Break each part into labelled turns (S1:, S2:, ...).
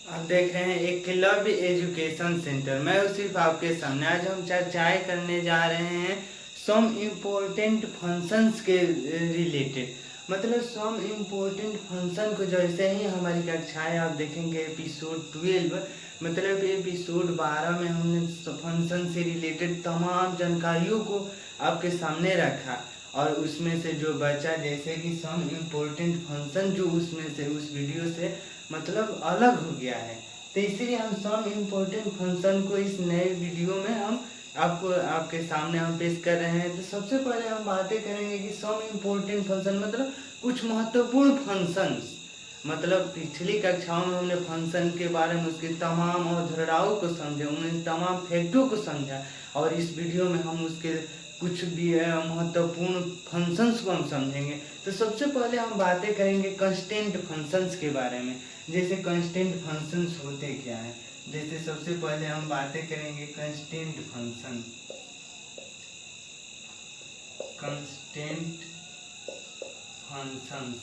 S1: आप देख रहे हैं एक क्लब एजुकेशन सेंटर। मैं सिर्फ आपके सामने आज हम चर्चाएं करने जा रहे हैं सम इम्पोर्टेंट फंक्शंस के रिलेटेड। मतलब सम इम्पोर्टेंट फंक्शन को जैसे ही हमारी कक्षाएं आप देखेंगे एपिसोड 12 मतलब एपिसोड 12 में हमने फंक्शन से रिलेटेड तमाम जानकारियों को आपके सामने रखा और उसमें से जो बचा जैसे कि सम इम्पोर्टेंट फंक्शन जो उसमें से उस वीडियो से मतलब अलग हो गया है। तो इसीलिए हम सम इम्पोर्टेंट फंक्शन को इस नए वीडियो में हम आपको आपके सामने हम पेश कर रहे हैं। तो सबसे पहले हम बातें करेंगे कि सम इम्पोर्टेंट फंक्शन मतलब कुछ महत्वपूर्ण फंक्शंस। मतलब पिछली कक्षाओं में हमने फंक्शन के बारे में उसके तमाम अवधारणाओं को समझा, उन तमाम फैक्टों को समझा और इस वीडियो में हम उसके कुछ भी महत्वपूर्ण फंक्शंस को हम समझेंगे। तो सबसे पहले हम बातें करेंगे कंस्टेंट फंक्शंस के बारे में। जैसे कंस्टेंट फंक्शंस होते क्या है, जैसे सबसे पहले हम बातें करेंगे constant function. Constant functions,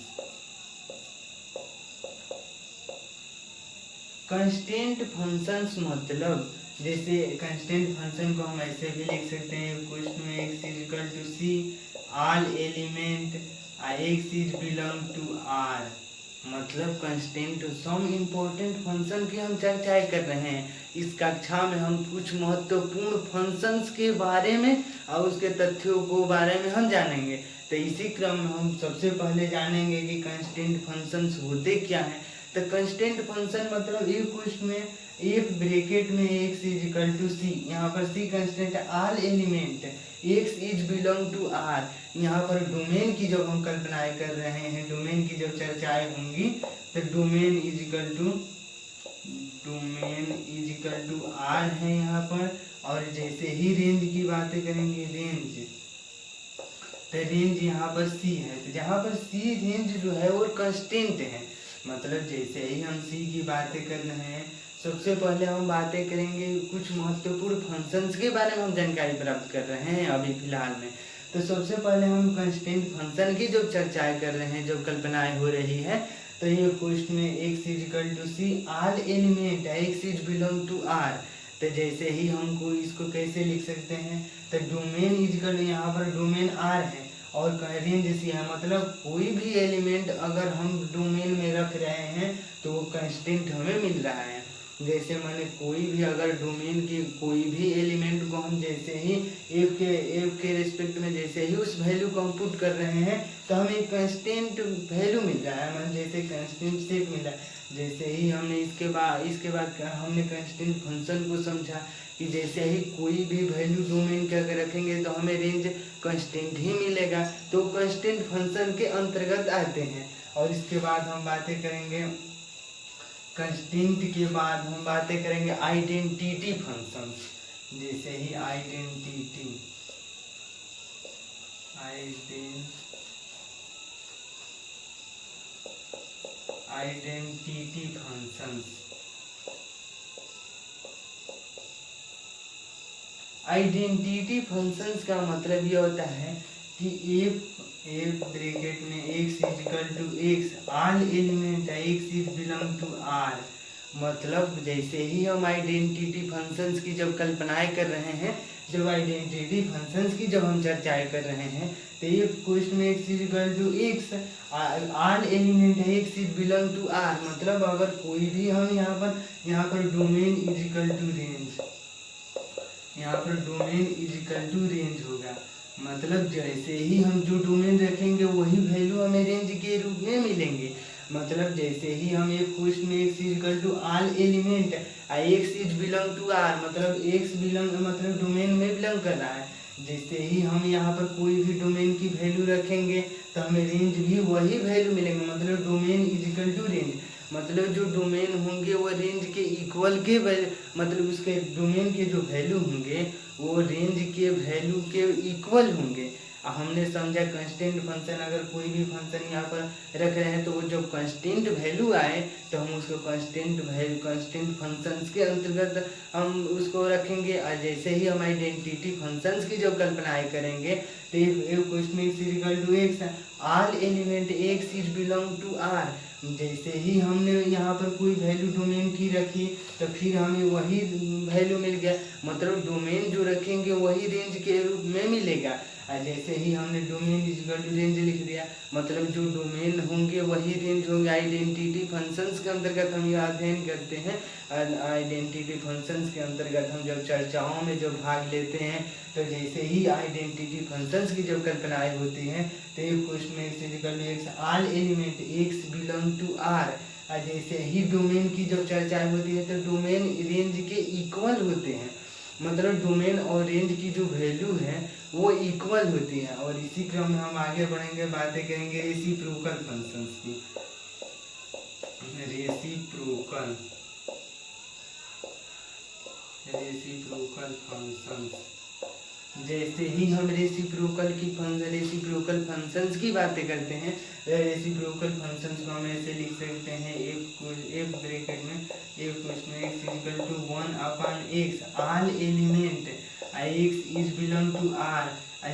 S1: constant functions मतलब जैसे कंस्टेंट फंक्शन को हम ऐसे भी लिख सकते हैं क्वेश्चन में X is equal to C all element X is belong to R. मतलब कंस्टेंट सम इम्पोर्टेंट फंक्शन की हम चर्चाएं कर रहे हैं। इस कक्षा में हम कुछ महत्वपूर्ण फंक्शंस के बारे में और उसके तथ्यों को बारे में हम जानेंगे। तो इसी क्रम में हम सबसे पहले जानेंगे कि कंस्टेंट फंक्शंस होते क्या हैं। तो कंस्टेंट फंक्शन मतलब एक क्वेश्चन में एक ब्रैकेट में X is equal to C, यहाँ पर सी कंस्टेंट है, all element X is belong to R. यहाँ पर डोमेन की जब हम कल्पनाएं कर रहे हैं, डोमेन की जब चर्चाएं होंगी तो domain is equal to R है यहाँ पर। और जैसे ही रेंज की बातें करेंगे रेंज, तो रेंज यहाँ पर सी है, तो जहाँ पर सी रेंज जो है वो कंस्टेंट है। मतलब जैसे ही हम सी की बातें कर रहे हैं सबसे पहले हम बातें करेंगे कुछ महत्वपूर्ण फंक्शंस के बारे में हम जानकारी प्राप्त कर रहे हैं अभी फिलहाल में। तो सबसे पहले हम कंस्टेंट फंक्शन की जो चर्चाएं कर रहे हैं, जो कल्पनाएं हो रही है, तो ये क्वेश्चन में X is equal to C all element X is belong to R. तो जैसे ही हमको इसको कैसे लिख सकते हैं, तो डोमेन इज इक्वल, यहाँ पर डोमेन आर है और रेंज सी है। मतलब कोई भी एलिमेंट अगर हम डोमेन में रख रहे हैं तो वो कंस्टेंट हमें मिल रहा है। जैसे मैंने कोई भी अगर डोमेन की कोई भी एलिमेंट को हम जैसे ही एफ के रिस्पेक्ट में जैसे ही उस वैल्यू को हम पुट कर रहे हैं तो हमें कंस्टेंट वैल्यू मिल रहा है, मतलब जैसे कंस्टेंट सेट मिल रहा है। जैसे ही हमने इसके बाद हमने कंस्टेंट फंक्शन को समझा कि जैसे ही कोई भी वैल्यू डोमेन के अगर रखेंगे तो हमें रेंज कंस्टेंट ही मिलेगा, तो कंस्टेंट फंक्शन के अंतर्गत आते हैं। और इसके बाद हम बातें करेंगे कंस्टेंट के बाद हम बातें करेंगे आइडेंटिटी फंक्शंस। जैसे ही आइडेंटिटी फंक्शंस, आइडेंटिटी फंक्शंस का मतलब ये होता है कि एफ ब्रैकेट में X is equal to x all element X is belong to R. मतलब जैसे ही हम आइडेंटिटी फंक्शंस की जब कल्पनाएं कर रहे हैं, जब आइडेंटिटी फंक्शंस की जब हम चर्चाएं कर रहे हैं, तो ये क्वेश्चन में X is equal to x all element X is belong to R. मतलब अगर कोई भी हम यहाँ पर domain is equal to range, यहाँ पर domain is equal to range होगा। मतलब जैसे ही हम जो डोमेन रखेंगे वही वैल्यू हमें रेंज के रूप में मिलेंगे। मतलब जैसे ही हम एक क्वेश्चन में X is equal to all element X is belong to R, मतलब एक्स बिलोंग मतलब डोमेन में बिलोंग कर रहा है। जैसे ही हम यहाँ पर कोई भी डोमेन की वैल्यू रखेंगे तो हमें रेंज भी वही वैल्यू मिलेंगे। मतलब domain is equal to range, मतलब जो डोमेन होंगे वो रेंज के इक्वल के मतलब उसके डोमेन के जो वैल्यू होंगे वो रेंज के वैल्यू के इक्वल होंगे। हमने समझा कंस्टेंट फंक्शन, अगर कोई भी फंक्शन यहाँ पर रख रहे हैं तो वो जब कंस्टेंट वैल्यू आए तो हम उसको कंस्टेंट फंक्शंस के अंतर्गत हम उसको रखेंगे। और जैसे ही हम आइडेंटिटी फंक्शंस की जब कल्पनाएं करेंगे तो एक question X is equal to x all element X is belong to R. जैसे ही हमने यहाँ पर कोई वैल्यू डोमेन की रखी तो फिर हमें वही वैल्यू मिल गया, मतलब डोमेन जो रखेंगे वही रेंज के रूप में मिलेगा। और जैसे ही हमने डोमेन इक्वल टू रेंज लिख दिया, मतलब जो डोमेन होंगे वही रेंज होंगे। आइडेंटिटी फंक्शंस के अंतर्गत हम यह अध्ययन करते हैं। आइडेंटिटी फंक्शंस के अंतर्गत हम जब चर्चाओं में जब भाग लेते हैं तो जैसे ही आइडेंटिटी फंक्शंस की जब कल्पनाएं होती हैं तो एक question x equal to x all element x belong to R. जैसे ही डोमेन की जब चर्चाएं होती है तो डोमेन रेंज के इक्वल होते हैं, मतलब डोमेन और रेंज की जो वैल्यू है वो इक्वल होती है। और इसी क्रम में हम आगे बढ़ेंगे, बातें करेंगे रेसिप्रोकल फंक्शंस की। रेसिप्रोकल फंक्शंस, जैसे ही हम रेसिप्रोकल फंक्शंस की बातें करते हैं, रेसिप्रोकल फंक्शंस को हम ऐसे लिख सकते हैं, एक ब्रैकेट में एक question x equal to 1/x all element x is belong to r,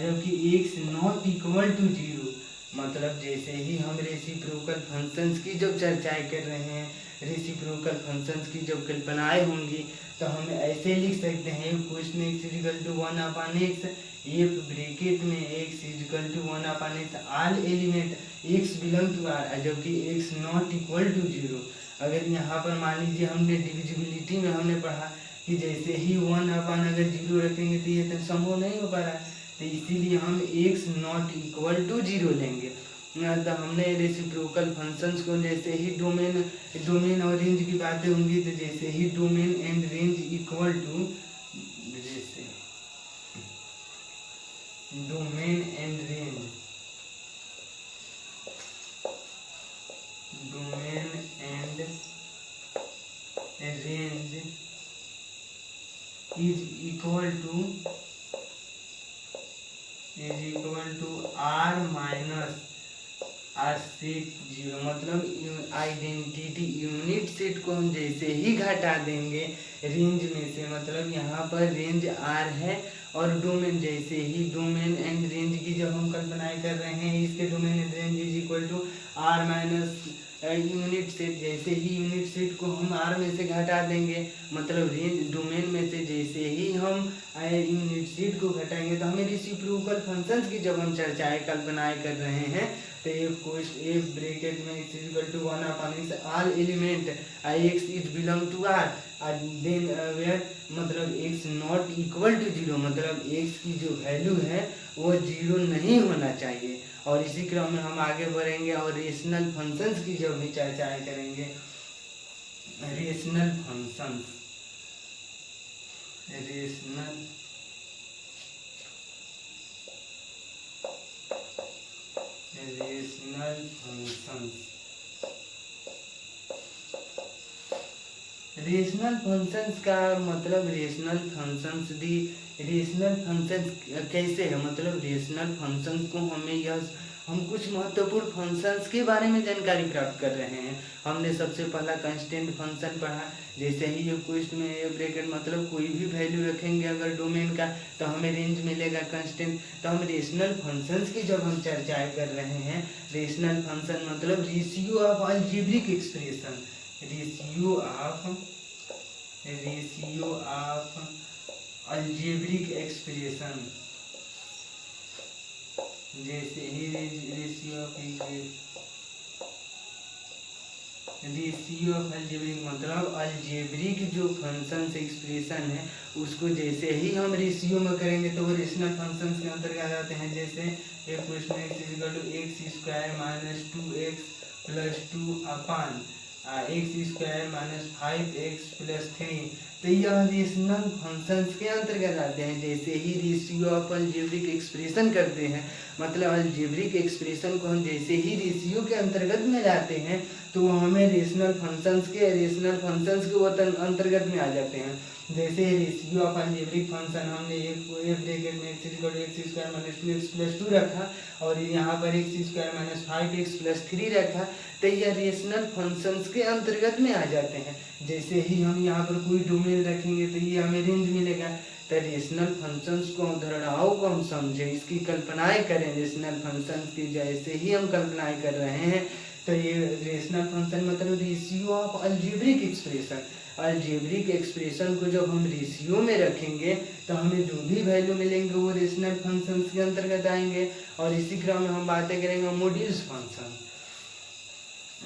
S1: जबकि x नॉट इक्वल टू 0। मतलब जैसे ही हम रेसिप्रोकल फंक्शंस की जब चर्चाएं कर रहे हैं, रेसिप्रोकल फंक्शंस की जब कल्पनाएं होंगी तो हम ऐसे लिख सकते हैं question x equal to 1/x, एक ब्रैकेट में x equal to 1/x all element x belong to r, जबकि x नॉट इक्वल टू 0। अगर यहाँ पर मान लीजिए हमने डिविजिबिलिटी में हमने पढ़ा कि जैसे ही 1/, अगर 0 रखेंगे तो ये तो संभव नहीं हो पा रहा है, तो इसीलिए हम x नॉट इक्वल टू 0 लेंगे। तो हमने रेसिप्रोकल फंक्शंस को जैसे ही डोमेन और रेंज की बातें होंगी तो जैसे ही domain and range equal to, जैसे domain and range is equal to r minus R set 0, मतलब आइडेंटिटी यूनिट सेट को हम जैसे ही घटा देंगे रेंज में से, मतलब यहाँ पर रेंज r है और डोमेन, जैसे ही डोमेन एंड रेंज की जब हम कल्पनाएं कर रहे हैं इसके domain and range is equal to r minus unit set, जैसे ही यूनिट सेट को हम r में से घटा देंगे, मतलब रेंज डोमेन में से जैसे ही हम यूनिट सेट को घटाएंगे तो हमें रेसिप्रोकल फंक्शंस की जब हम चर्चाएं कल्पनाएं कर रहे हैं तो एक ब्रैकेट में x equal to 1/x all element x is belong to r, then where मतलब x नॉट इक्वल टू 0, मतलब x की जो वैल्यू है वो 0 नहीं होना चाहिए। और इसी क्रम में हम आगे बढ़ेंगे और रेशनल फंक्शंस की जब भी चर्चाएं करेंगे, रेशनल फंक्शंस रेशनल फंक्शंस का मतलब रेशनल फंक्शंस कैसे है, मतलब रेशनल फंक्शंस को हम कुछ महत्वपूर्ण फंक्शंस के बारे में जानकारी प्राप्त कर रहे हैं। हमने सबसे पहला कांस्टेंट फंक्शन पढ़ा, जैसे ही ये क्वेश्चन में ये ब्रैकेट मतलब कोई भी वैल्यू रखेंगे अगर डोमेन का तो हमें रेंज मिलेगा कांस्टेंट। तो हम रेशनल फंक्शंस की जब हम चर्चाएं कर रहे हैं, रेशनल फंक्शन मतलब ratio of algebraic expression, ratio of algebraic expression, जैसे ही रेशियो ऑफ अलजेब्रिक मतलब अलजेब्रिक जो फंक्शन एक्सप्रेशन है उसको जैसे ही हम रेशियो में करेंगे तो वो रेशनल फंक्शंस के अंतर्गत आते हैं। जैसे एक question x equal to x square minus 2x plus 2 upon x square minus 5x plus 3, तो यह रेशनल फंक्शंस के अंतर्गत आते हैं। जैसे ही रेशियो ऑफ अलजेब्रिक एक्सप्रेशन करते हैं, मतलब अलजेब्रिक एक्सप्रेशन को हम जैसे ही रेशियो के अंतर्गत में लाते हैं तो वो हमें रेशनल फंक्शंस के वो अंतर्गत में आ जाते हैं। जैसे रेशियो ऑफ अलजेब्रिक फंक्शन हमने एक ब्रैकेट में x square minus 2x plus 2 रखा और यहाँ पर x square minus 5x plus 3 रखा, तो यह रेशनल फंक्शंस के अंतर्गत में आ जाते हैं। जैसे ही हम यहाँ पर कोई डोमेन रखेंगे तो ये हमें रेंज मिलेगा, तो रेशनल फंक्शंस को, अवधारणाओं को हम समझें, इसकी कल्पनाएं करें रेशनल फंक्शंस की। जैसे ही हम कल्पनाएं कर रहे हैं तो ये रेशनल फंक्शन मतलब ratio of algebraic expression, algebraic expression को जब हम रेशियो में रखेंगे तो हमें जो भी वैल्यू मिलेंगे वो रेशनल फंक्शंस के अंतर्गत आएंगे। और इसी क्रम में हम बातें करेंगे मॉड्यूल्स फंक्शन।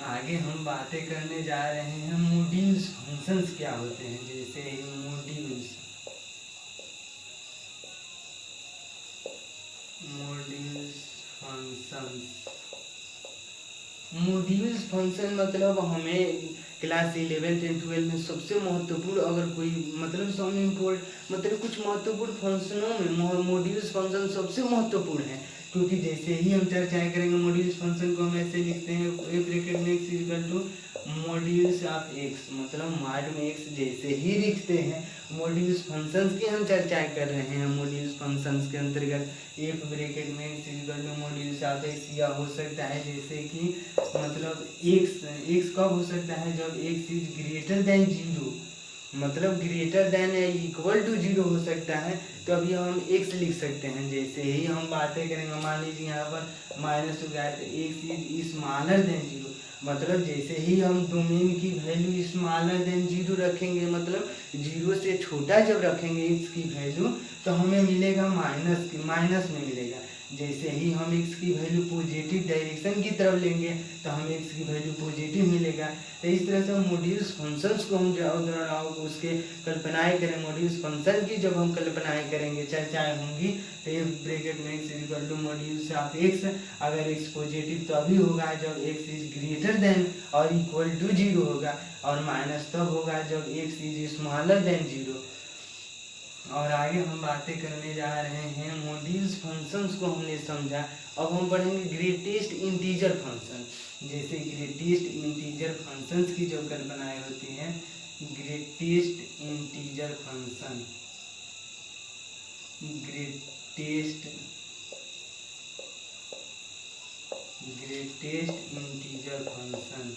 S1: आगे हम बातें करने जा रहे हैं मॉड्यूल्स फंक्शंस क्या होते हैं। जैसे मॉड्यूल्स फंक्शंस, मॉड्यूल्स फंक्शन मतलब हमें क्लास 11th एंड 12 में सबसे महत्वपूर्ण अगर कोई मतलब सम इम्पोर्ट मतलब कुछ महत्वपूर्ण फंक्शनों में मॉड्यूल्स फंक्शन सबसे महत्वपूर्ण है। क्योंकि जैसे ही हम चर्चाएं करेंगे मॉड्यूल्स फंक्शन को हम ऐसे लिखते हैं ए ब्रैकेट में x equal two modules of x, मतलब मॉड में x जैसे ही लिखते हैं मॉड्यूल्स फंक्शंस की हम चर्चाएं कर रहे हैं। मॉड्यूल्स फंक्शंस के अंतर्गत एक ब्रैकेट में x equal two modules of x, या हो सकता है जैसे कि मतलब x कब हो सकता है जब x इज ग्रेटर देन 0, मतलब ग्रेटर देन या इक्वल टू 0 हो सकता है, तो अभी हम x लिख सकते हैं। जैसे ही हम बातें करेंगे मान लीजिए यहाँ पर माइनस हो गया है तो x इज स्मॉलर देन 0, मतलब जैसे ही हम डोमेन की वैल्यू स्मॉलर देन 0 रखेंगे, मतलब 0 से छोटा जब रखेंगे x की वैल्यू तो हमें मिलेगा माइनस में मिलेगा। जैसे ही हम x की वैल्यू पॉजिटिव डायरेक्शन की तरफ लेंगे तो हमें x की वैल्यू पॉजिटिव मिलेगा। तो इस तरह से मॉड्यूल्स फंक्शंस को हम अवधारणाओं को उसके कल्पनाएं करें, मॉड्यूल्स फंक्शन की जब हम कल्पनाएं करेंगे चर्चाएं होंगी तो ये ब्रैकेट में x equal two modules of x, अगर x पॉजिटिव तभी होगा जब x इज ग्रेटर देन और इक्वल टू 0 होगा, और माइनस तब होगा जब x इज स्मॉलर देन 0। और आगे हम बातें करने जा रहे हैं मॉड्यूल्स फंक्शंस को हमने समझा। अब हम पढ़ेंगे ग्रेटेस्ट इंटीजर फंक्शन। जैसे ग्रेटेस्ट इंटीजर फंक्शंस की जो कल्पनाएं होती हैं, greatest integer function, greatest integer function,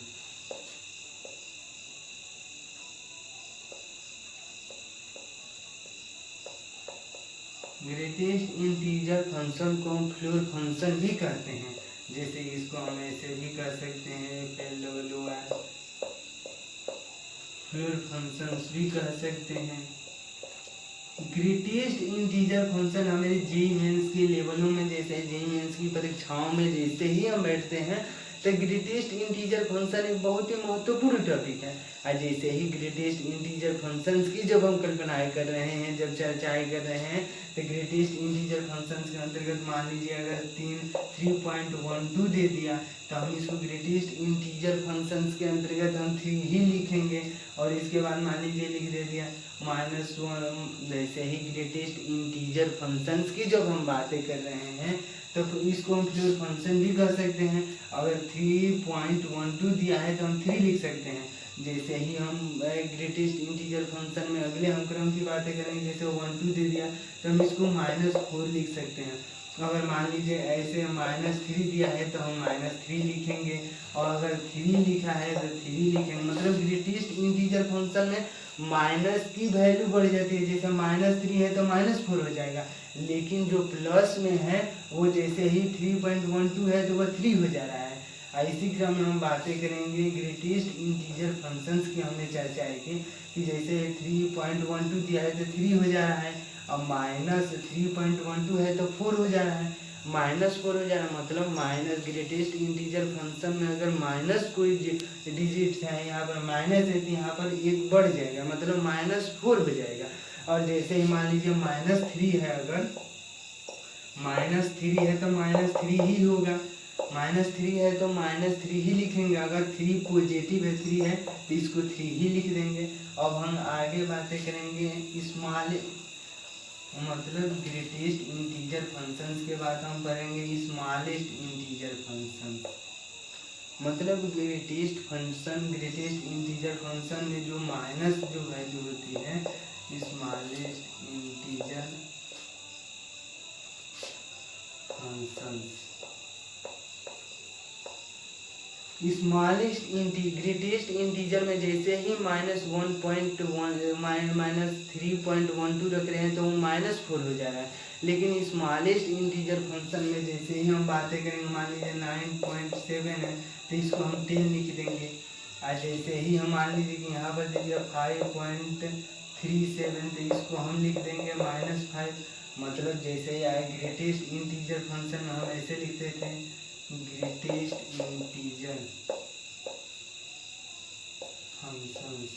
S1: greatest integer function को हम फ्लोर फंक्शन भी कहते हैं। जैसे इसको हम ऐसे भी कर सकते हैं फ्लोर फंक्शंस भी कह सकते हैं। ग्रेटेस्ट इंटीजर फंक्शन हमारे जेईई मेंस के लेवलों में, जैसे जेईई मेंस की परीक्षाओं में जैसे ही हम बैठते हैं तो ग्रेटेस्ट इंटीजर फंक्शन एक बहुत ही महत्वपूर्ण टॉपिक है। और जैसे ही ग्रेटेस्ट इंटीजर फंक्शंस की जब हम कल्पनाएं कर रहे हैं, जब चर्चाएं कर रहे हैं, तो ग्रेटेस्ट इंटीजर फंक्शंस के अंतर्गत मान लीजिए अगर 3.12 दे दिया तो हम इसको ग्रेटेस्ट इंटीजर फंक्शंस के अंतर्गत हम 3 ही लिखेंगे। और इसके बाद मान लीजिए लिख दे दिया -1। जैसे ही ग्रेटेस्ट इंटीजर फंक्शंस की जब हम बातें कर रहे हैं तो इसको हम फ्लोर फंक्शन भी कर सकते हैं। अगर 3.12 दिया है तो हम 3 लिख सकते हैं। जैसे ही हम ग्रेटेस्ट इंटीजर फंक्शन में अगले हम क्रम की बातें करेंगे, जैसे 12 दे दिया तो हम इसको -4 लिख सकते हैं। अगर मान लीजिए ऐसे -3 दिया है तो हम -3 लिखेंगे, और अगर 3 लिखा है तो 3 लिखेंगे। मतलब ग्रेटेस्ट इंटीजर फंक्शन में माइनस की वैल्यू बढ़ जाती है, जैसे -3 है तो -4 हो जाएगा, लेकिन जो प्लस में है वो जैसे ही 3.12 है तो वह 3 हो जा रहा है। इसी क्रम में हम बातें करेंगे ग्रेटेस्ट इंटीजर फंक्शंस की। हमने चर्चा की कि जैसे 3.12 दिया है तो 3 हो जा रहा है, और -3.12 है तो 4 हो जा रहा है, -4 हो जा रहा है। मतलब माइनस ग्रेटेस्ट इंटीजर फंक्शन में अगर माइनस कोई डिजिट है, यहाँ पर माइनस है तो यहाँ पर एक बढ़ जाएगा, मतलब -4 हो जाएगा। और जैसे ही मान लीजिए -3 है, अगर -3 है तो -3 ही होगा, -3 है तो -3 ही लिखेंगे। अगर 3 पॉजिटिव है 3 है तो इसको 3 ही लिख देंगे। अब हम आगे बातें करेंगे स्मॉल मतलब ग्रेटेस्ट इंटीजर फंक्शंस के बाद हम पढ़ेंगे स्मॉलेस्ट इंटीजर फंक्शन। मतलब ग्रेटेस्ट इंटीजर फंक्शन में जो माइनस जो वैल्यू होती है, smallest integer functions. Smallest greatest integer में जैसे ही -3.12 रख रहे हैं तो वो -4 हो जा रहा है, लेकिन स्मॉलेस्ट इंटीजर फंक्शन में जैसे ही हम बातें करेंगे, मान लीजिए 9.7 है तो इसको हम 10 लिख देंगे। और जैसे ही हम मान लीजिए कि यहाँ पर दे दिया 5.37 तो इसको हम लिख देंगे -5। मतलब जैसे ही आए ग्रेटेस्ट इंटीजर फंक्शन में हम ऐसे लिखते थे, greatest integer functions.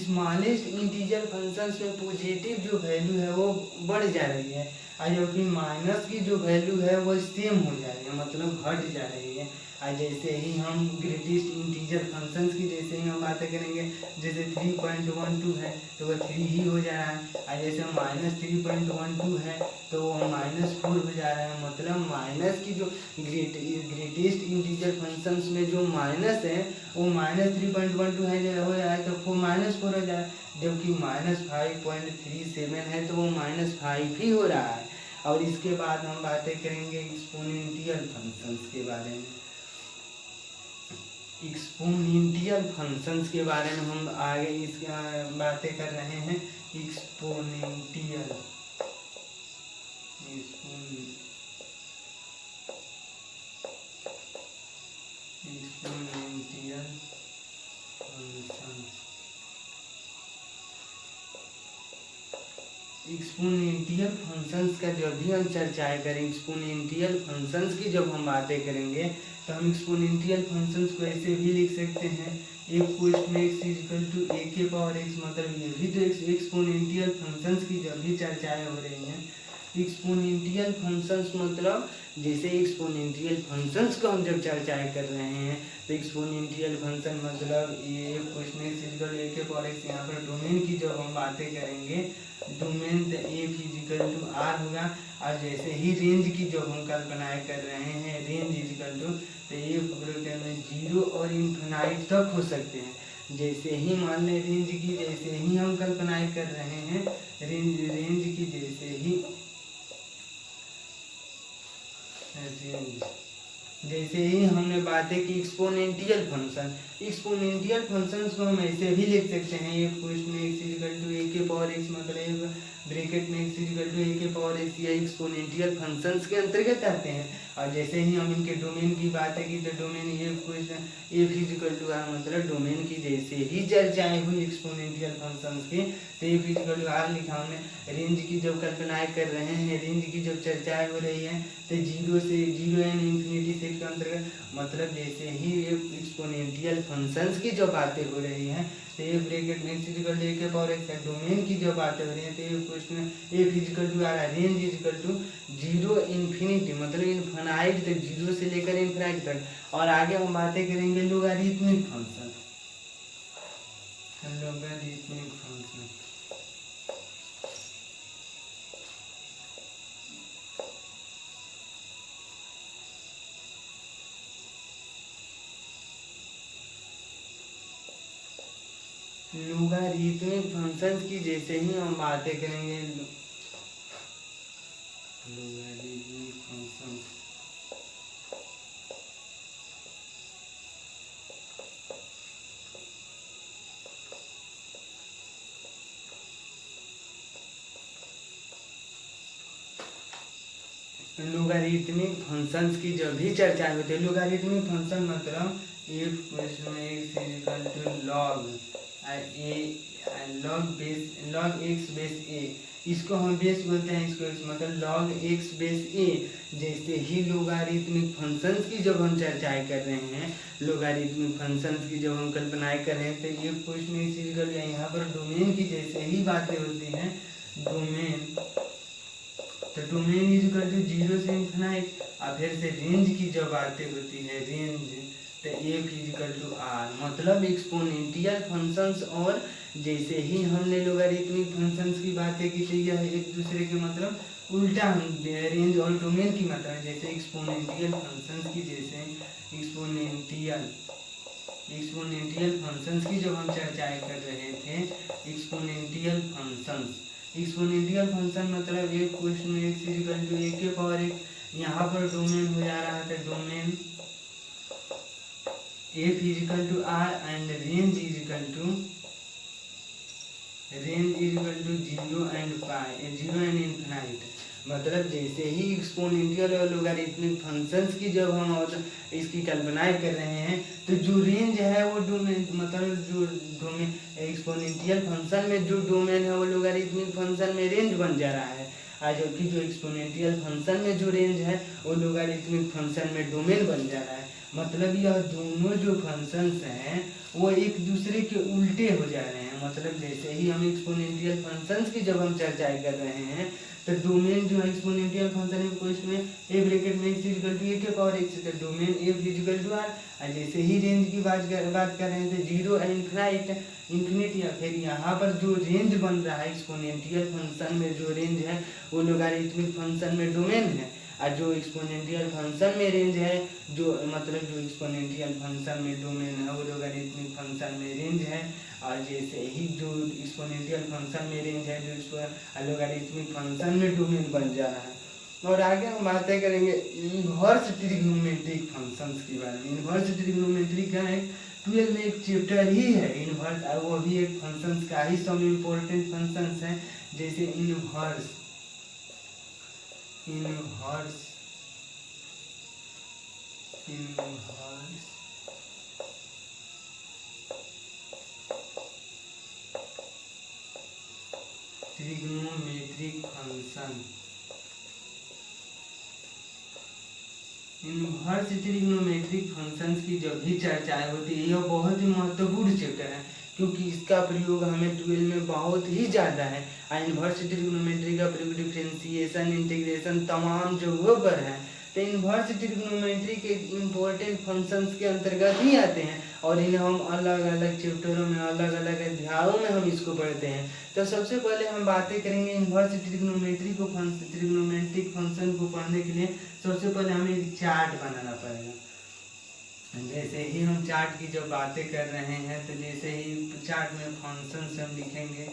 S1: Smallest integer functions में पॉजिटिव जो वैल्यू है वो बढ़ जा रही है, और जबकि माइनस की जो वैल्यू है वो सेम हो जा रही है, मतलब घट जा रही है। और जैसे ही हम ग्रेटेस्ट इंटीजर फंक्शंस की जैसे ही हम बातें करेंगे, जैसे 3.12 है तो वह 3 ही हो जा रहा है, और जैसे -3.12 है तो वो -4 हो जा रहा है। मतलब माइनस की जो ग्रेटेस्ट इंटीजर फंक्शंस में जो माइनस है वो -3.12 है हो रहा है तो -4 हो जा रहा है, जबकि -5.37 है तो वो -5 ही हो रहा है। और इसके बाद हम बातें करेंगे एक्सपोनेंशियल फंक्शंस के बारे में। एक्सपोनेंशियल फंक्शंस के बारे में हम आगे इस बातें कर रहे हैं। Exponential functions. एक्सपोनेंशियल फंक्शंस का जब भी हम चर्चाएं करें, एक्सपोनेंशियल फंक्शंस की जब हम बातें करेंगे तो हम एक्सपोनेंशियल फंक्शंस को ऐसे भी लिख सकते हैं, f को इसमें x इक्वल टू a के पावर x। मतलब ये भी तो एक्सपोनेंशियल फंक्शंस की जब भी चर्चाएं हो रही हैं। एक्सपोनेंशियल फंक्शंस मतलब जैसे एक्सपोनेंशियल फंक्शंस को हम जब चर्चाएं कर रहे हैं तो एक्सपोनेंशियल फंक्शन मतलब ये question x equal to a के पावर x। यहाँ पर डोमेन की जब हम बातें करेंगे, डोमेन तो f इक्वल टू r होगा। और जैसे ही रेंज की जब हम कल्पनाएं कर रहे हैं, रेंज इक्वल टू तो f में 0 और इन्फिनाइट तक हो सकते हैं। जैसे ही मान लें रेंज की जैसे ही हम कल्पनाएं कर रहे हैं, रेंज की जैसे ही हमने बातें की एक्सपोनेंशियल फंक्शंस को हम ऐसे भी लिख सकते हैं, f को इसमें x इक्वल टू a के पावर x। मतलब ब्रैकेट में x इक्वल टू a के पावर x या एक्सपोनेंशियल फंक्शंस के अंतर्गत आते हैं। और जैसे ही हम इनके डोमेन की बातें की तो domain f equal to r। मतलब डोमेन की जैसे ही चर्चाएं हुई एक्सपोनेंशियल फंक्शंस के तो f इक्वल टू r लिखा हमने। रेंज की जब कल्पनाएं कर रहे हैं, रेंज की जब चर्चाएं हो रही है तो 0 एंड इंफिनिटी सेट के अंतर्गत। मतलब जैसे ही एक्सपोनेंशियल फंक्शंस की जो बातें हो रही हैं तो ये ब्रैकेट में x इक्वल टू a के पावर x। डोमेन की जो बातें हो रही हैं तो ये question f equal to r, range equal to 0 infinity मतलब इनफिनाइट तक, 0 से लेकर इनफिनाइट तक। और आगे हम बातें करेंगे logarithmic function. Logarithmic function logarithmic functions की जैसे ही हम बातें करेंगे, लोगारिथमिक फंक्शंस लोगारिथमिक फंक्शंस की जब भी चर्चा होती है, लोगारिथमिक फंक्शन मतलब f equal to log x base a। इसको हम बेस बोलते हैं, इसको x मतलब log x बेस a। जैसे ही लोगारिथमिक फंक्शंस की जब हम चर्चाएं कर रहे हैं, लोगारिथमिक फंक्शंस की जब हम कल्पनाएं कर रहे हैं तो ये क्वेश्चन इक्वल यहाँ पर डोमेन की जैसे ही बातें होती हैं, डोमेन तो डोमेन इक्वल टू 0 से इन्फिनाइट। और फिर से रेंज की जब बातें होती है, रेंज तो f इक्वल टू r। मतलब एक्सपोनेंशियल फंक्शंस और जैसे ही हमने लोगारिथमिक फंक्शंस की बातें की तो यह एक दूसरे के मतलब उल्टा रेंज और डोमेन की मात्रा। जैसे एक्सपोनेंशियल फंक्शंस की जैसे एक्सपोनेंशियल फंक्शंस की जब हम चर्चाएं कर रहे थे, एक्सपोनेंशियल फंक्शन मतलब एक question x equal to a के पावर x। यहाँ पर डोमेन हो जा रहा था domain f equal to r and range equal to 0 and pi 0 and infinite. मतलब जैसे ही एक्सपोनेंशियल और लोगारिथमिक फंक्शंस की जब हम इसकी कल्पनाएं कर रहे हैं तो जो रेंज है वो डोमेन मतलब जो डोमेन एक्सपोनेंशियल फंक्शन में जो डोमेन है वो लोगारिथमिक फंक्शन में रेंज बन जा रहा है, जबकि जो एक्सपोनेंशियल फंक्शन में जो रेंज है वो लोगारिथमिक फंक्शन में डोमेन बन जा रहा है। मतलब यह दोनों जो फंक्शंस हैं वो एक दूसरे के उल्टे हो जा रहे हैं। मतलब जैसे ही हम एक्सपोनेंशियल फंक्शंस की जब हम चर्चाएं कर रहे हैं तो डोमेन जो है एक्सपोनेंशियल फंक्शन है को इसमें a ब्रैकेट में x इक्वल टू a के पावर x, तो domain f equal to r। जैसे ही रेंज की बात कर रहे हैं तो 0 एंड इन्फिनिट या फिर यहाँ पर जो रेंज बन रहा है एक्सपोनेंशियल फंक्शन में जो रेंज है वो लोगारिथमिक फंक्शन में डोमेन है, और जो एक्सपोनेंशियल फंक्शन में रेंज है जो मतलब जो एक्सपोनेंशियल फंक्शन में डोमेन है वो लोगारिथमिक फंक्शन में रेंज है। और जैसे ही जो एक्सपोनेंशियल फंक्शन में रेंज है जो लोगारिथमिक फंक्शन में डोमेन बन जा रहा है। और आगे हम बातें करेंगे इन्वर्स ट्रिग्नोमेट्रिक फंक्शंस के बारे में। इन्वर्स ट्रिग्नोमेट्री का एक 12 में एक चैप्टर ही है इन्वर्स, वो भी एक फंक्शंस का ही सब इम्पोर्टेंट फंक्शंस हैं। जैसे inverse trigonometric function. Inverse trigonometric functions की जब भी चर्चाएं होती है यह बहुत ही महत्वपूर्ण चैप्टर है क्योंकि इसका प्रयोग हमें 12 में बहुत ही ज़्यादा है। इन्वर्स ट्रिग्नोमेट्री का प्रयोग डिफरेंशिएशन इंटीग्रेशन तमाम जगहों पर है। तो इन्वर्स ट्रिग्नोमेट्री के इम्पोर्टेंट फंक्शंस के अंतर्गत ही आते हैं और इन्हें हम अलग अलग चैप्टरों में अलग अलग अध्यायों में हम इसको पढ़ते हैं। तो सबसे पहले हम बातें करेंगे इन्वर्स ट्रिग्नोमेट्रिक फंक्शन को पढ़ने के लिए सबसे पहले हमें एक चार्ट बनाना पड़ेगा। जैसे ही हम चार्ट की जब बातें कर रहे हैं तो जैसे ही चार्ट में फंक्शंस हम लिखेंगे,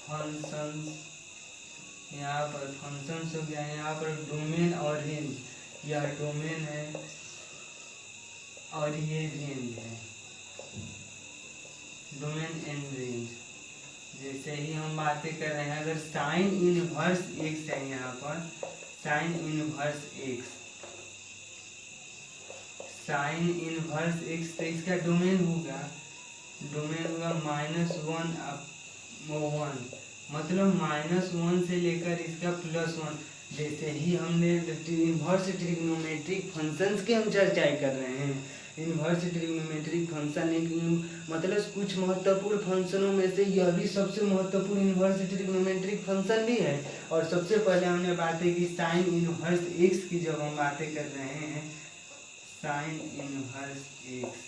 S1: फंक्शंस यहाँ पर फंक्शंस हो गया, यहाँ पर डोमेन और रेंज, यह डोमेन है और ये रेंज है, डोमेन एंड रेंज। जैसे ही हम बातें कर रहे हैं अगर साइन इनवर्स एक्स है, यहाँ पर sine inverse x, sine inverse x, तो इसका डोमेन होगा -1/1, मतलब -1 से लेकर इसका +1। जैसे ही हमने इन्वर्स ट्रिग्नोमेट्रिक फंक्शंस की हम चर्चाएं कर रहे हैं, इन्वर्स ट्रिग्नोमेट्रिक फंक्शन एक मतलब कुछ महत्वपूर्ण फंक्शनों में से यह भी सबसे महत्वपूर्ण इन्वर्स ट्रिग्नोमेट्रिक फंक्शन भी है। और सबसे पहले हमने बातें की साइन इनवर्स एक्स की, जब हम बातें कर रहे हैं sine inverse x,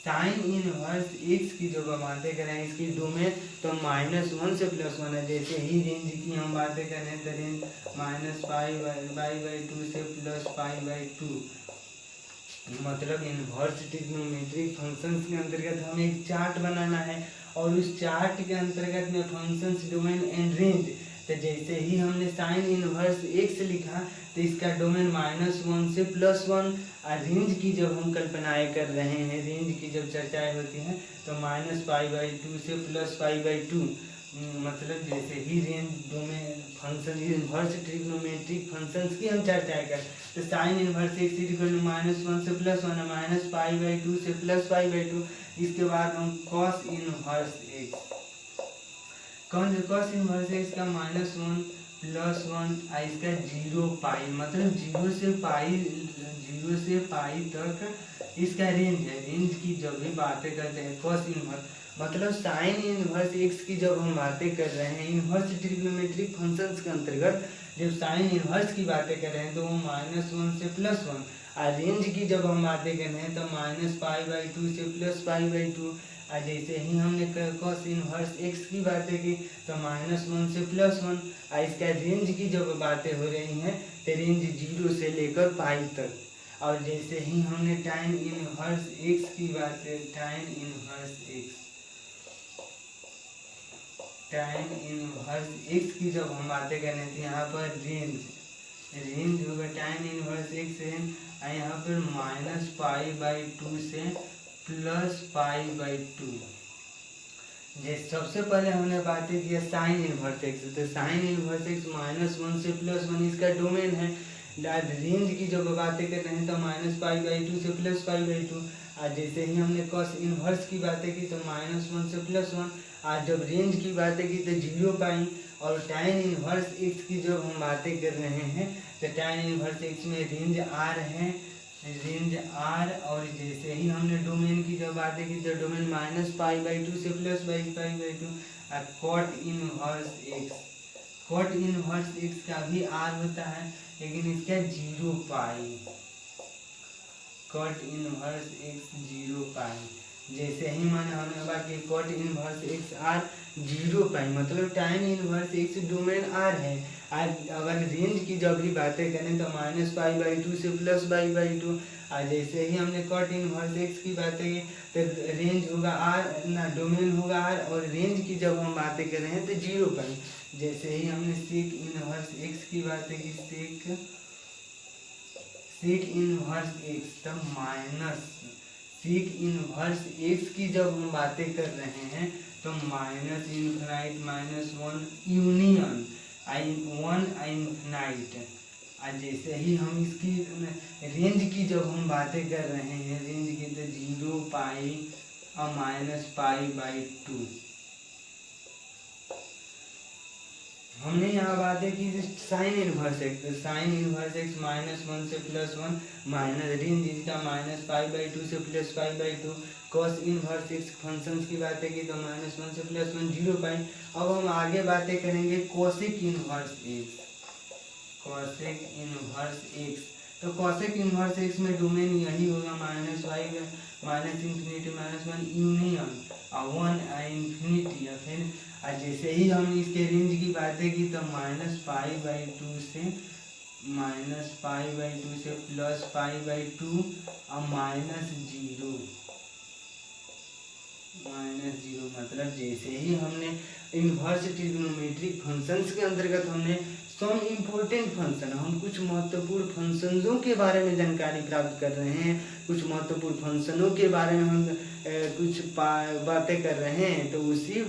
S1: sine inverse x की जब हम बातें करें इसकी डोमेन तो -1 से +1 है। जैसे ही रेंज की हम बातें करें तो रेंज -π/2 से +π/2। मतलब इन्वर्स ट्रिग्नोमेट्रिक फंक्शंस के अंतर्गत हमें एक चार्ट बनाना है और उस चार्ट के अंतर्गत में फंक्शंस डोमेन एंड रेंज। तो जैसे ही हमने साइन इनवर्स एक्स लिखा तो इसका डोमेन -1 से +1, और रेंज की जब हम कल्पनाएं कर रहे हैं, रेंज की जब चर्चाएं होती हैं तो -π/2 से +π/2। मतलब जैसे ही range domain function inverse trigonometric functions की हम चर्चाएं कर तो साइन इनवर्स एक्स -1 से +1 है, -π/2 से +π/2। इसके बाद हम cos inverse x, cos inverse X का -1 +1 इसका 0π, मतलब 0 से पाई तक इसका रेंज है। रेंज की जब भी बातें करते हैं कॉस इनवर्स, मतलब साइन इनवर्स एक्स की जब हम बातें कर रहे हैं इन्वर्स ट्रिग्नोमेट्रिक फंक्शंस के अंतर्गत, जब साइन इनवर्स की बातें कर रहे हैं तो वो -1 से +1, और रेंज की जब हम बातें कर रहे हैं तो -π/2 से +π/2। और जैसे ही हमने कॉस इनवर्स एक्स की बातें की तो -1 से +1, और इसका रेंज की जब बातें हो रही हैं तो रेंज 0 से लेकर पाई तक। और जैसे ही हमने टाइन इनवर्स एक्स की बात, टाइन इनवर्स एक्स की जब हम बातें कर रहे थे यहाँ पर रेंज रेंज होगा tan इनवर्स x है यहाँ पर -π/2 से +π/2। जैसे सबसे पहले हमने बातें किया साइन इनवर्स एक्स, तो साइन इनवर्स एक्स -1 से +1 इसका डोमेन है। रेंज की जब बातें कर रहे हैं तो -π/2 से +π/2। आज जैसे ही हमने कॉस इनवर्स की बातें की तो -1 से +1। आज जब रेंज की बातें की तो 0π। और tan इनवर्स एक्स की जब हम बातें कर रहे हैं तो tan इनवर्स एक्स में रेंज आर है, रेंज आर। और जैसे ही हमने डोमेन की जब बातें की तो डोमेन -π/2 से +π/2। Cot inverse X, cot inverse X का भी आर होता है लेकिन इसका 0π। Cot inverse X 0π। जैसे ही माने हमने बाकी कॉट इनवर्स एक्स आर 0π, मतलब tan inverse x domain are है। आज अगर रेंज की जब भी बातें करें तो -π/2 से +π/2। और जैसे ही हमने कॉट इनवर्स एक्स की बातें की तो रेंज होगा आर ना, डोमेन होगा आर। और रेंज की जब हम बातें कर रहे हैं तो 0π। जैसे ही हमने सेक इनवर्स एक्स की बातें की, सेक इनवर्स एक्स तब माइनस सेक इनवर्स एक्स की जब हम बातें कर रहे हैं तो -∞ -1 यूनियन 1 इन्फिनाइट। और जैसे ही हम इसकी रेंज की जब हम बातें कर रहे हैं रेंज की तो 0π और -π/2। हमने यहाँ बातें की sine inverse x, sine inverse x -1 से +1 माइनस रेंज इसका -π/2 से +π/2। कॉस इनवर्स एक्स फंक्शंस की बातें की तो -1 से +1 0π। अब हम आगे बातें करेंगे cosec inverse x, cosec inverse x. तो कोसेक इनवर्स एक्स में डोमेन यही होगा -π -∞ -1 यूनियन 1 इन्फिनिटी। या फिर जैसे ही हम इसके रेंज की बातें की तो -π/2 से +π/2 और -0 मतलब जैसे ही हमने इनवर्स ट्रिग्नोमेट्रिक फंक्शंस के अंतर्गत हमने सम इम्पोर्टेंट फंक्शन, हम कुछ महत्वपूर्ण फंक्शनों के बारे में जानकारी प्राप्त कर रहे हैं, कुछ महत्वपूर्ण फंक्शनों के बारे में हम कुछ बातें कर रहे हैं। तो उसी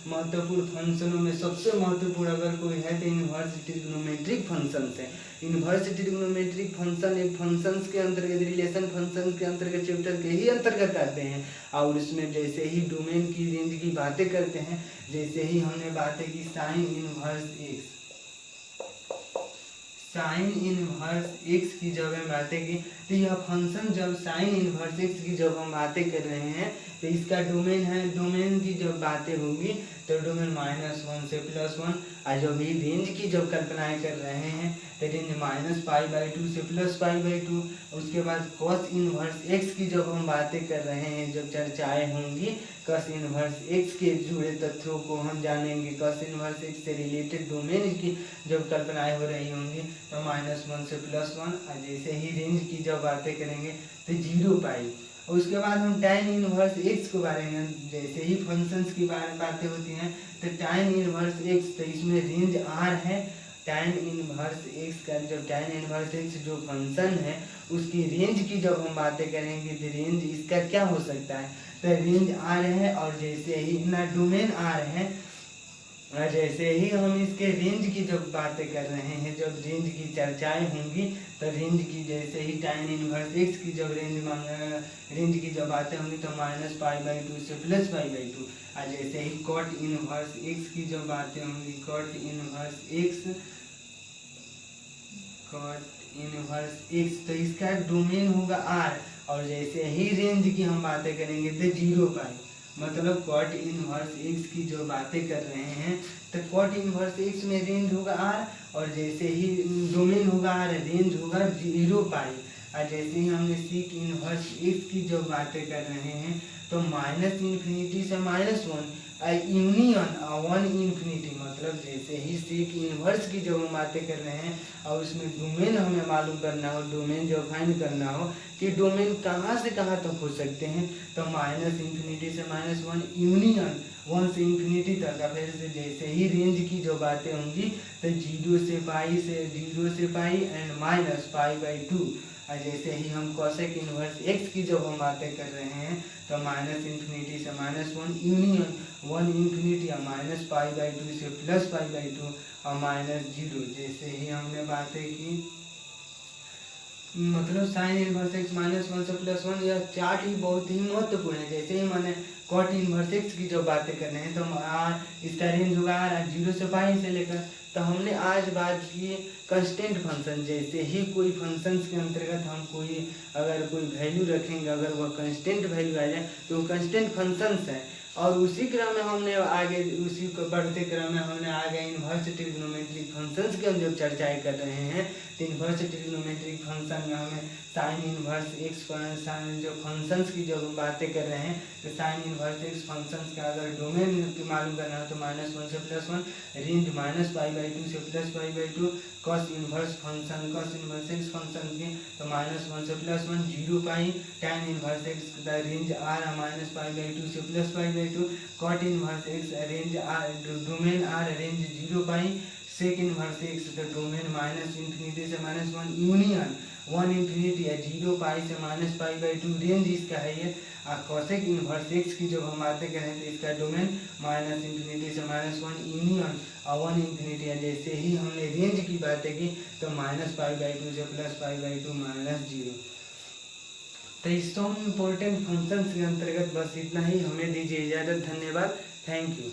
S1: महत्वपूर्ण फंक्शनों में सबसे महत्वपूर्ण अगर कोई है तो इनवर्स ट्रिग्नोमेट्रिक फंक्शन है। इनवर्स ट्रिग्नोमेट्रिक फंक्शन एक फंक्शंस के अंतर्गत, रिलेशन फंक्शन के अंतर्गत चैप्टर के ही अंतर्गत आते हैं। और उसमें जैसे ही डोमेन की रेंज की बातें करते हैं, जैसे ही हमने बातें की sine inverse x, sine inverse x की जब हम बातें की तो यह फंक्शन जब साइन इनवर्स एक्स की जब हम बातें कर रहे हैं तो इसका डोमेन है, डोमेन की जब बातें होंगी तो डोमेन -1 से +1। और जब भी रेंज की जब कल्पनाएं कर रहे हैं तो रेंज -π/2 से +π/2। उसके बाद कॉस इनवर्स एक्स की जब हम बातें कर रहे हैं, जब चर्चाएं होंगी कॉस इनवर्स एक्स के जुड़े तथ्यों को हम जानेंगे, कॉस इनवर्स एक्स से रिलेटेड डोमेन की जब कल्पनाएं हो रही होंगी तो -1 से +1। और जैसे ही रेंज की जब बातें करेंगे तो 0π। और उसके बाद हम tan इनवर्स एक्स के बारे में, जैसे ही फंक्शंस की बातें होती हैं तो tan इनवर्स एक्स, तो इसमें रेंज आर है। tan इनवर्स एक्स का जब tan इनवर्स एक्स जो फंक्शन है उसकी रेंज की जब हम बातें करेंगे तो रेंज इसका क्या हो सकता है, तो रेंज आर है। और जैसे ही ना डोमेन आर है, जैसे ही हम इसके रेंज की जब बातें कर रहे हैं, जब रेंज की चर्चाएं होंगी तो रेंज की जैसे ही tan इनवर्स एक्स की जब रेंज की जब बातें होंगी तो -π/2 से +π/2। और जैसे ही कॉट इनवर्स एक्स की जब बातें होंगी, कॉट इनवर्स एक्स तो इसका डोमेन होगा आर। और जैसे ही रेंज की हम बातें करेंगे तो 0π, मतलब कॉट इनवर्स एक्स की जो बातें कर रहे हैं तो कॉट इनवर्स एक्स में रेंज होगा आर। और जैसे ही डोमेन होगा आर, रेंज होगा 0π। और जैसे ही हमने सीक इनवर्स एक्स की जो बातें कर रहे हैं तो -∞ से -1 यूनियन 1 इन्फिनिटी। मतलब जैसे ही सीक इनवर्स की जो हम बातें कर रहे हैं और उसमें डोमेन हमें मालूम करना हो, डोमेन जो फाइंड करना हो कि डोमेन कहाँ से कहाँ तक हो सकते हैं, तो -∞ से -1 यूनियन 1 से इन्फिनिटी तक का। फिर से जैसे ही रेंज की जो बातें होंगी तो 0 से पाई एंड माइनस पाई/2। और जैसे ही हम कोसेक इनवर्स x की जब हम बातें कर रहे हैं तो माइनस इन्फिनिटी से -1 यूनियन 1 इन्फिनिटी और माइनस पाई/2 से प्लस पाई/2 और -0। जैसे ही हमने बातें की मतलब साइन इनवर्स x -1 से +1, यह चार्ट ही बहुत ही महत्वपूर्ण है। जैसे ही मैंने कॉट इनवर्स x की जो बातें कर रहे हैं तो इसका रेंज होगा 0 से पाई से लेकर। तो हमने आज बात की कंस्टेंट फंक्शन। जैसे ही कोई फंक्शंस के अंतर्गत हम कोई अगर कोई वैल्यू रखेंगे, अगर वह कंस्टेंट वैल्यू आ जाए तो वो कंस्टेंट फंक्शंस है। और उसी क्रम में हमने आगे उसी को बढ़ते क्रम में हमने आगे इन्वर्स ट्रिग्नोमेट्रिक फंक्शंस की हम जब चर्चाएं कर रहे हैं तो इन्वर्स ट्रिग्नोमेट्रिक फंक्शन में हमें साइन इन्वर्स एक्स जो फंक्शंस की जब हम बातें कर रहे हैं तो साइन इन्वर्स एक्स फंक्शंस का अगर डोमेन मालूम करना हो तो -1 से +1, रेंज -पाई/2 से +पाई/2, कॉस इन्वर्स एक्स फंक्शन की तो -1 से +1, 0 पाई, tan इन्वर्स एक्स का रेंज r -पाई/2 से +पाई/2, cot inverse X range r domain r range 0 pi, sec inverse X का डोमेन -इन्फिनिटी से -1 यूनियन 1 इन्फिनिटी है 0 पाई से -पाई/2, रेंज इसका है ये। कोसेक इन्वर्स एक्स की जब हम बातें करें तो इसका डोमेन -इन्फिनिटी से -1 यूनियन और 1 इन्फिनिटी है। जैसे ही हमने रेंज की बातें की तो -पाई/2 से +पाई/2 -0। तो इस सम इम्पोर्टेंट फंक्शंस के अंतर्गत बस इतना ही। हमें दीजिए इजाज़त। धन्यवाद। Thank you.